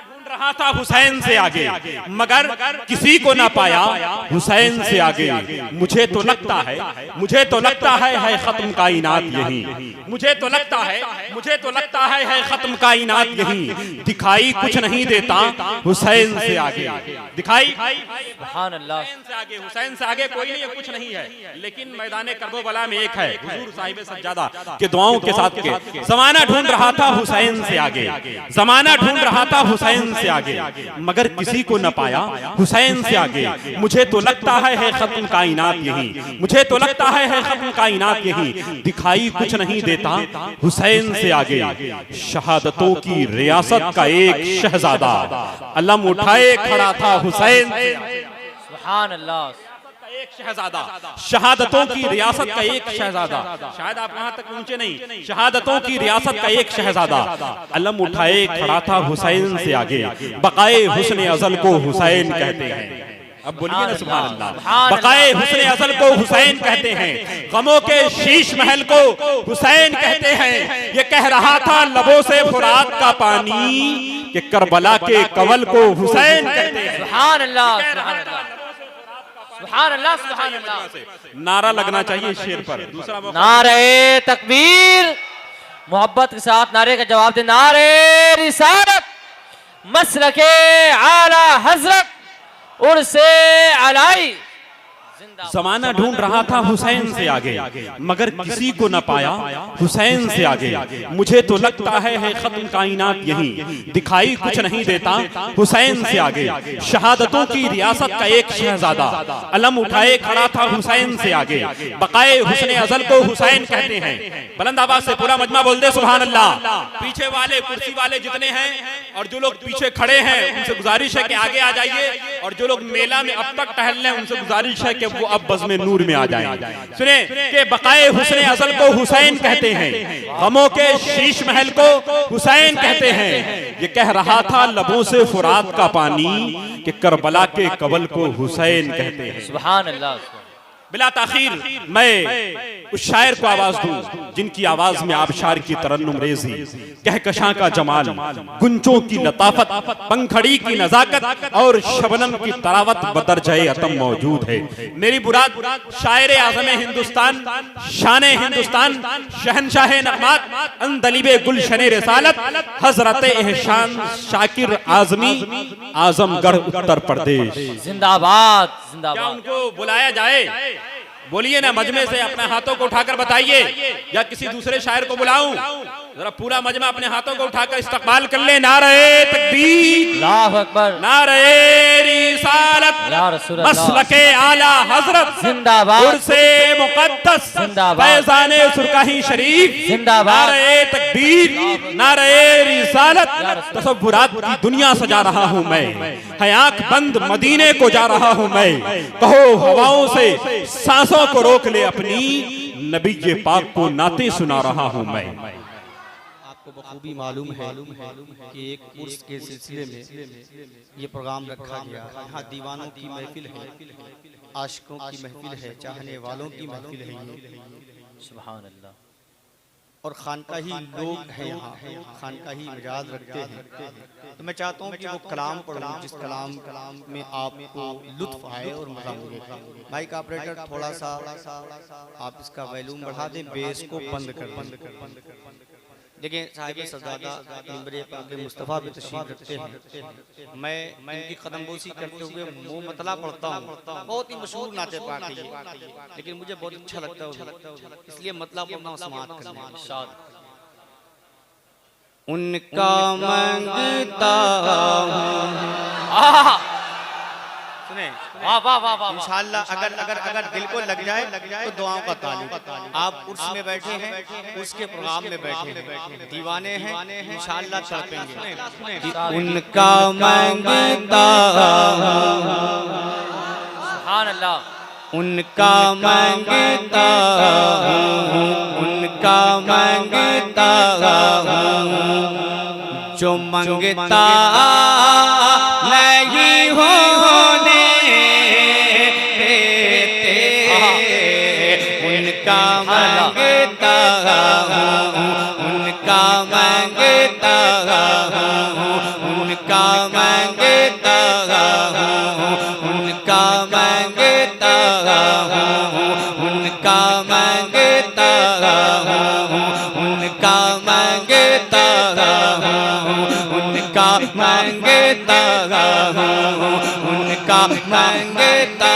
ढूंढ रहा था हुसैन से आगे, मगर किसी को ना पाया हुसैन से आगे। मुझे तो लगता है खत्म कायनात यही, मुझे तो लगता है खत्म कायनात यही। दिखाई कुछ नहीं देता हुसैन से आगे, दिखाई सुभान अल्लाह। हुसैन से आगे कोई नहीं है, कुछ नहीं है। लेकिन मैदान करबला में एक है, हुजूर साहिब सज्जादा के दुआओं के साथ के ज़माना ढूंढ रहा था हुसैन से आगे, ज़माना ढूंढ रहा था हुसैन से आगे, मगर किसी को न पाया हुसैन से आगे। मुझे तो लगता है खत्म कायनात यही, मुझे तो लगता है खत्म कायनात यही। दिखाई कुछ नहीं देता हुसैन से आगे। शहादतों की रियासत का एक शहजादा अलम उठाए खड़ा था हुसैन से। सुभान अल्लाह। एक शहजादा, शहादतों की रियासत का एक शहजादा, शायद आप वहां तक पहुंचे नहीं। शहादतों की रियासत का एक शहजादा अलम उठाए खड़ा था हुसैन से आगे। बकाए हुस्न अज़ल को हुसैन कहते हैं। अब बोलिए ना सुभान अल्लाह। बकाए हुस्न अज़ल को हुसैन कहते हैं, गमों के शीश महल को हुसैन कहते हैं। ये कह रहा था लबों से फुरात का पानी कि करबला के कवल को हुसैन कहते हैं। सुभान अल्लाह, सुभान अल्लाह, सुभान अल्लाह, सुभान अल्लाह। नारा लगना चाहिए शेर पर। दूसरा नारे तकबीर, मोहब्बत के साथ नारे का जवाब दे। नारे रिसालत, मसलके आला हजरत, उर्से अलाई। ज़माना ढूंढ रहा था हुसैन से आगे, मगर किसी को न पाया हुसैन से आगे। मुझे तो लगता है खत्म कायनात यही। दिखाई कुछ नहीं देता हुसैन से आगे। शहादतों की रियासत का एक शहजादा अलम उठाए खड़ा था हुसैन से आगे। बकाए हुस्न अज़ल को हुसैन कहते हैं। बुलंद आवाज से पूरा मजमा बोल दे सुभान अल्लाह। पीछे वाले कुर्सी वाले जितने हैं और जो लोग पीछे खड़े हैं उनसे गुजारिश है कि आगे आ जाइए, और जो लोग मेला में अब तक टहल रहे हैं उनसे गुजारिश है कि वो अब बज़्म नूर में आ जाएं। सुने कि बकाए हुस्न अज़ल को हुसैन कहते हैं, गमों के शीश महल को हुसैन कहते हैं। ये कह रहा था लबों से फुरात का पानी कि करबला के कवल को हुसैन कहते हैं। सुभान अल्लाह। बिला ताखीर मैं उस शायर को आवाज दूं जिनकी आवाज में आबशार की तरन्नुम रेजी, कहकशां का जमाल, गुंजों की लताफत, पंखड़ी की नजाकत और शबनम की तरावत बदरजाए अतम मौजूद है। मेरी बुराद शायर आज़म हिंदुस्तान, शान हिंदुस्तान, शहनशाह नगमात, अंदलिबे गुलशन रिसालत, हजरत एहसान शाकिर आजमी, आजमगढ़ उत्तर प्रदेश। जिंदाबाद, क्या जिंदाबाद। उनको बुलाया जाए? बोलिए ना, मजमे से अपने हाथों को उठाकर बताइए, या किसी दूसरे शायर को बुलाऊं? जरा पूरा मजमा अपने हाथों को उठाकर इस्तकबाल कर ले। नारे तकबीर, अल्लाहु अकबर, नारे रिसालत, या रसूल अल्लाह, मसलके आला हजरत, जिंदाबाद, उर्से मुक़द्दस, जिंदाबाद, फैज़ाने सुरकाही शरीफ, जिंदाबाद, नारे तकबीर, नारे रिसालत। तसव्वुरात की दुनिया सजा रहा हूँ मैं, है आंख बंद मदीने को जा रहा हूँ मैं। कहो हवाओं से सांसों को रोक ले अपनी, नबी के पाक को नाते सुना रहा हूँ मैं। आपको बखूबी मालूम है कि एक उर्स के सिलसिले में ये प्रोग्राम रखा गया। यहाँ दीवानों की महफिल है, आशिकों की महफिल है, चाहने वालों की महफिल है ये। सुभान अल्लाह। और खानकाही लोग हैं यहाँ, खानकाही मिजाज रखते हैं। तो मैं चाहता हूँ कि वो कलाम पढ़ूँ जिस कलाम में आपको लुत्फ आए और मजा मिले। माइक ऑपरेटर थोड़ा सा आप इसका वॉल्यूम बढ़ा दें, बेस को बंद कर। देखिए साहिब सज्जादा मिंबर पाक मुस्तफ़ा पे तशरीफ रखते हैं। मैं इनकी कदमबोसी करते हुए मुँह मतला पढ़ता हूँ। बहुत ही मशहूर नाते पाक है ये, लेकिन मुझे बहुत अच्छा लगता है, इसलिए मतलब पढ़ना समाअत करना। उनका मंगता सुने, वाह वाह वाह वाह। इंशाअल्लाह अगर दिल को लग जाए तो दुआओं का ताल्लुक। आप उर्स में बैठे हैं, उसके प्रोग्राम में बैठे हैं, दीवाने हैं, इंशाअल्लाह तड़पेंगे। उनका मंगता, सुभान अल्लाह, उनका मंगता, उनका मंगता, जो मंगता नहीं होने देते, उनका मंगता, उनका मंगता, उनका मांगता हूँ, उनका मांगता हूँ, उनका मांगता हूँ, उनका मांगता हूँ, उनका मांगता हूँ, उनका मांगता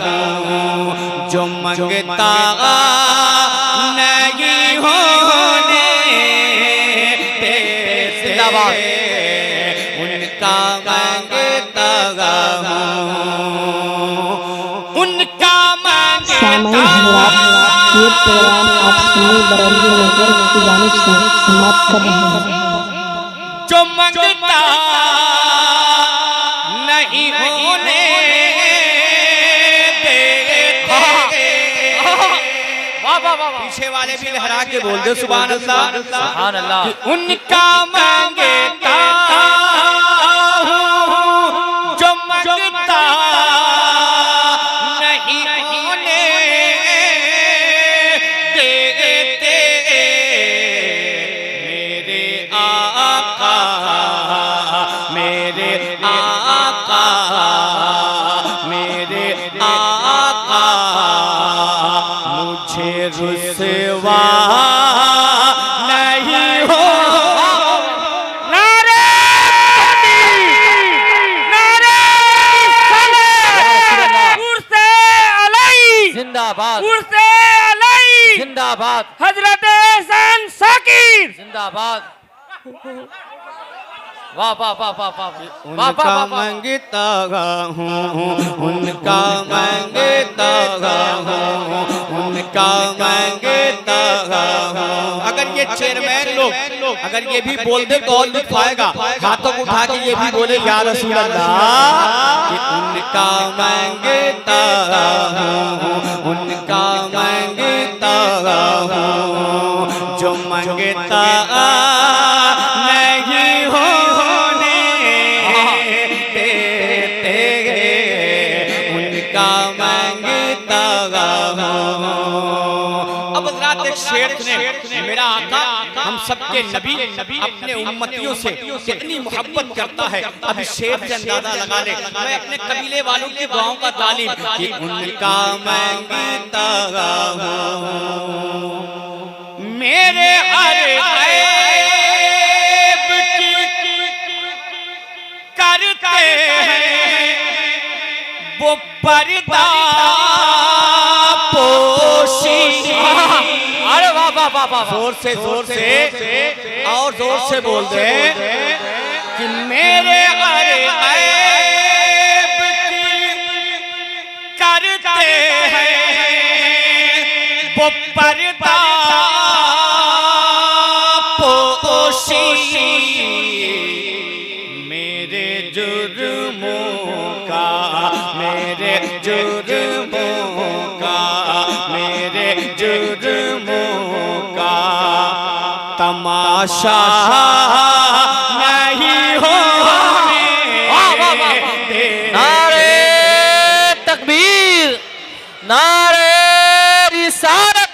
हूँ। जो मांगता नहीं होने उनका मांगता हूँ, उनका मांगता ये प्रोग्राम आप सुनी बरेली नेटवर्क की जानिब से समाप्त कर रहे हैं। जो मांगता नहीं होने देते। वाह वाह वाह। पीछे वाले भी लहरा के बोल दे सुभान अल्लाह, सुभान अल्लाह। कि उनका मांगता हूँ, जो मांगता नहीं होने देते। मेरे आका, मेरे आका, मेरे आका मुझे रुसवा नहीं हो। नारे नारे उर्से अलई जिंदाबाद, उर्से अलई जिंदाबाद, हजरत एहसान साकिर जिंदाबाद। वाह वाह वाह वाह वाह। उनका मांगता हूँ, उनका मांगता हूँ, उनका मांगता हूँ। अगर ये चेयरमैन लोग अगर ये भी बोल दे तो और लुत्फ आएगा। हाथों को उठा के ये भी बोले या रसूल अल्लाह, कि उनका मांगता हूँ, उनका मांगता हूँ। जो मांगता नहीं होने देते, उनका मांगता हूँ। अब हज़रात एक शेर ने, मेरा आका हम सबके नबी अपने उम्मतियों से कितनी मोहब्बत करता है। अब शेर से अंदाजा लगा ले। मैं अपने कबीले वालों की दुआओं का तालीम, कि उनका मांगता हूँ, मेरे हर ऐब की करते हैं वो पर्दा पोशी। अरे वाह वाह वाह वाह। जोर से और जोर से बोल दे, कि मेरे हर ऐब की करते हैं वो पर्दा पोशी। मेरे जुर्मों का, मेरे जुर्मों का, मेरे जुर्मों का तमाशा नहीं होने देते। नारे तकबीर, नारे रिसालत,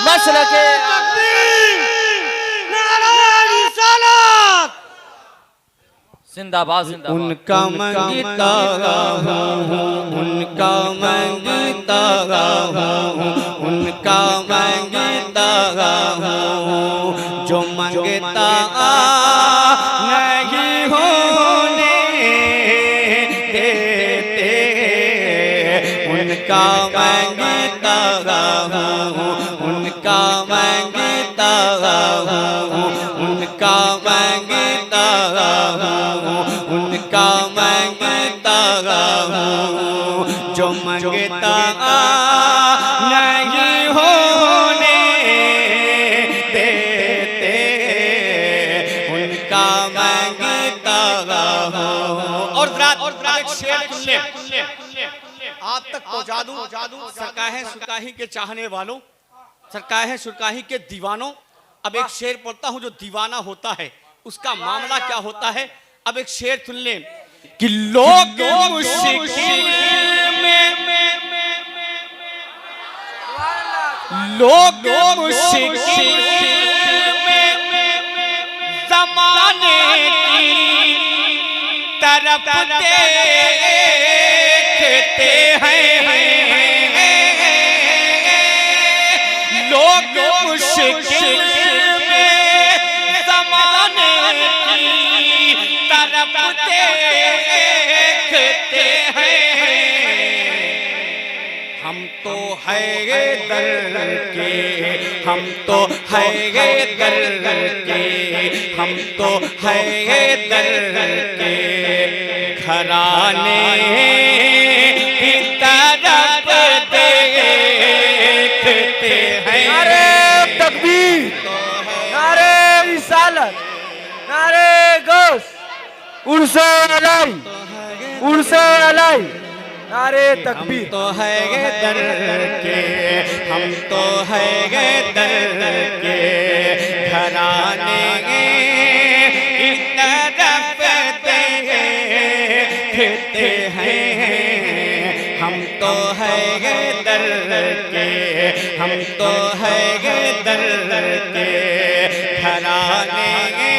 मसलके जिंदाबाद जिंदाबाद। उनका मांगता हूँ, उनका मांगता हूँ, उनका मांगता हूँ। जो मांगता नहीं होने देते, उनका मांगता हूँ, उनका मांगता हूँ, उनका मांगता हूँ, उनका मांगता हूँ। जो मांगता नहीं होने देते, उनका मांगता हूँ। और एक शेर सुन ले, आप तक पहुँचा दूँ। सरकाहे सुरकाही के चाहने वालों, सरकाहे सुरकाही के दीवानों, अब एक शेर पढ़ता हूँ जो दीवाना होता है उसका मामला क्या होता है। अब एक शेर सुन ले, कि लोग मुश्किल में, लोग मुश्किल में जमाने की तरफ देखते हैं लोग मुश्किल में ज़माने की तरफ देखते हैं। हम तो है दर के, हम तो है दर के, हम तो है दर के घराने की तरफ देखते हैं। नारे तकबीर, नारे रिसालत, नारे गौस, उर्से अलाई, उर्से अलाई, नारे तकबीर। तो है दर के, हम तो है दर के घराने की तरफ देखते हैं। हम तो है दर के, हम तो है दर के घराने की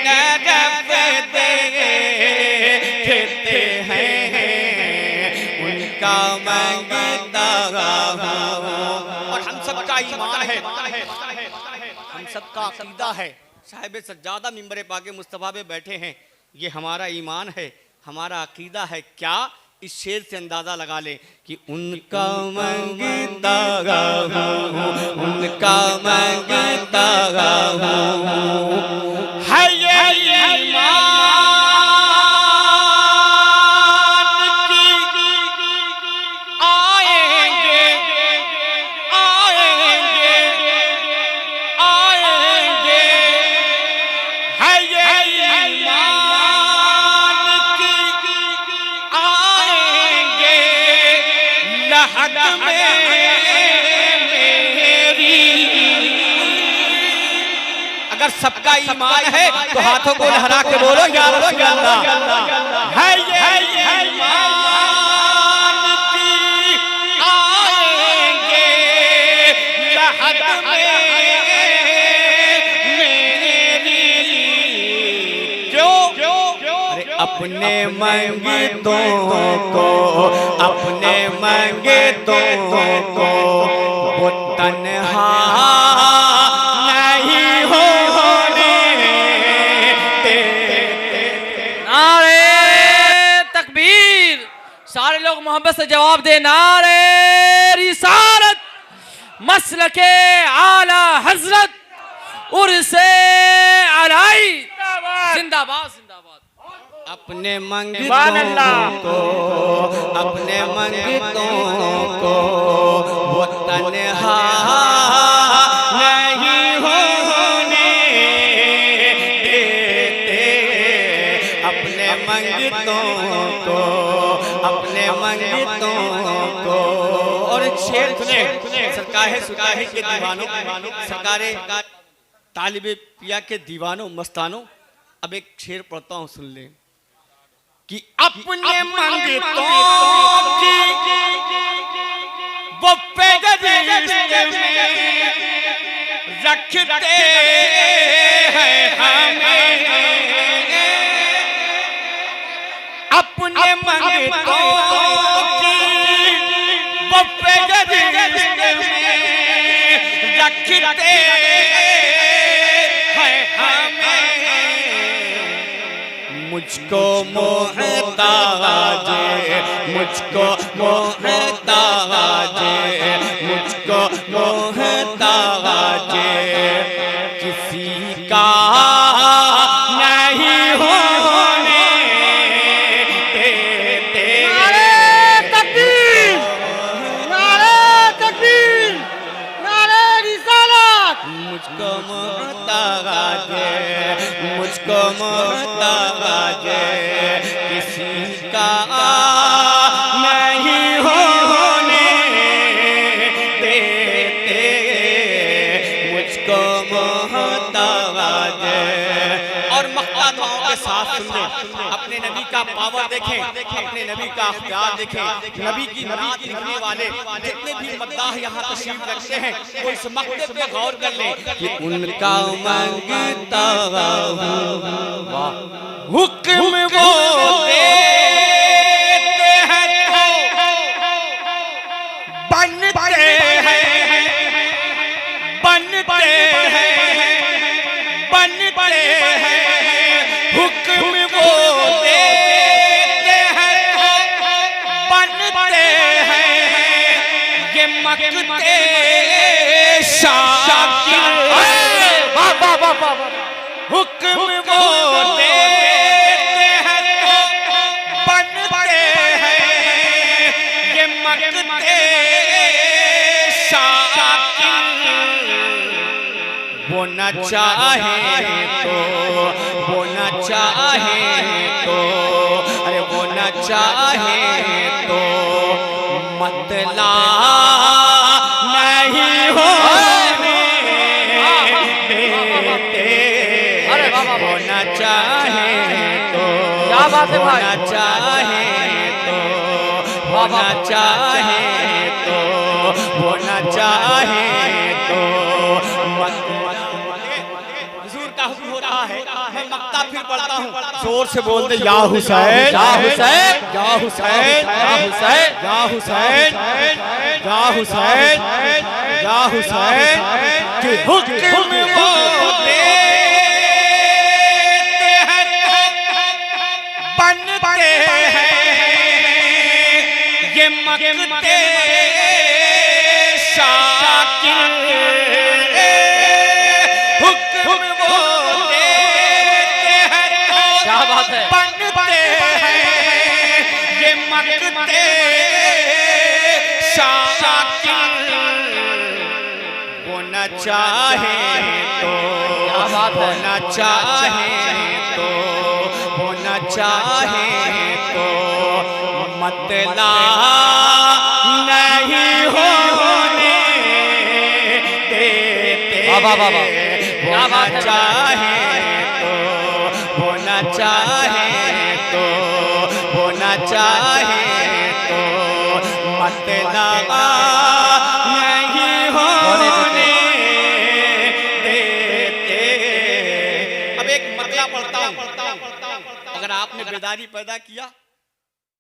तरफ देखते हैं। उनका मांगता और हम सबका ईमान है, हम सबका अकीदा है। साहिब सज्जादा मिंबर पाके मुस्तफ़ा पे बैठे हैं, ये हमारा ईमान है, हमारा अकीदा है। क्या इस शेर से अंदाजा लगा ले कि उनका मांगता हूँ, उनका मांगता हूँ है ये अगर सबका ईमान है तो हाथों को लहरा के बोलो या रसूल अल्लाह। है ये ईमान की आएंगे लहद में मेरी। क्यों? अरे अपने मंगतों को, अपने मंगतों को वो तन्हा सारे लोग मोहब्बत से जवाब दे। नारे रिसालत, मसलके आला हजरत, उर्से अलाई, जिंदाबाद जिंदाबाद। अपने मंगतों को, अपने मंगतों को वो तन्हा नहीं होने देते। अपने मंगतों को, अपने मंगतों को। और एक शेर सुने सरकार के दीवानों, सरकारे तालिबे पिया के दीवानों मस्तानों। अब एक शेर पढ़ता हूँ, सुन ले कि अपने मंगतों की वो पेगरिश्ते में रखते हैं हमें। अपने मंगतों की वो पेगरिश्ते में रखते हैं हमें। मुझको मोहताज, मुझको मोहताज, मुझको मोहताज किसी का नहीं होने देते। नारे तकबीर, नारे तकबीर, नारे रिसालत। मुझको मोहताज, मुझको मोहताज किसी का नहीं होने देते। मुझको मोहताज। और मक़ताओं के साथ सुन ले, अपने नबी का पावर देखें, अपने नबी का अख्तियार देखें। नबी की नात लिखने वाले जितने भी मद्दाह यहाँ तशरीफ रखते हैं वो इस मक़ते पे गौर कर ले कि उनका मंगता हूँ, हुक्म वो देते हैं तो बनते हैं, बनते हैं, बनते हैं। हुक्म वो देते हैं तो बनते हैं, ये मकते शाकिर। हुक्म वो देते हैं तो बनते हैं, ये मकते शाकिर। वो न चाहे तो, वो न चाहे तो, अरे वो न चाहे तो मतला नहीं होने देते। वो न चाहे तो, क्या बात है भाई? वो न चाहे तो, वो न चाहे तो, वो न चाहे तो हुजूर का हुक्म हो रहा है। मैं मक्ता फिर पढ़ता हूँ, जोर से बोल दे या हुसैन, या हुसैन, या हुसैन, या हुसैन, या हुसैन, या हुसैन, या हुसैन। कि हुक्म वो देते हैं तो बनते हैं, ये मकते शाकिर। हुक्म वो देते हैं तो क्या बात है? बनते हैं, ये मकते शाकिर। वो न चाहे तो, क्या बात वो है? न चाहे तो, वो न चाहे तो मतला नहीं होने देते। वाह, वाह, वाह, वाह। वो क्या न बात है? चाहे तो, वो न चाहे तो, वो न चाहे तो मतला नहीं होने देते। अब एक मतला पढ़ता हूँ, अगर आपने बेदारी पैदा किया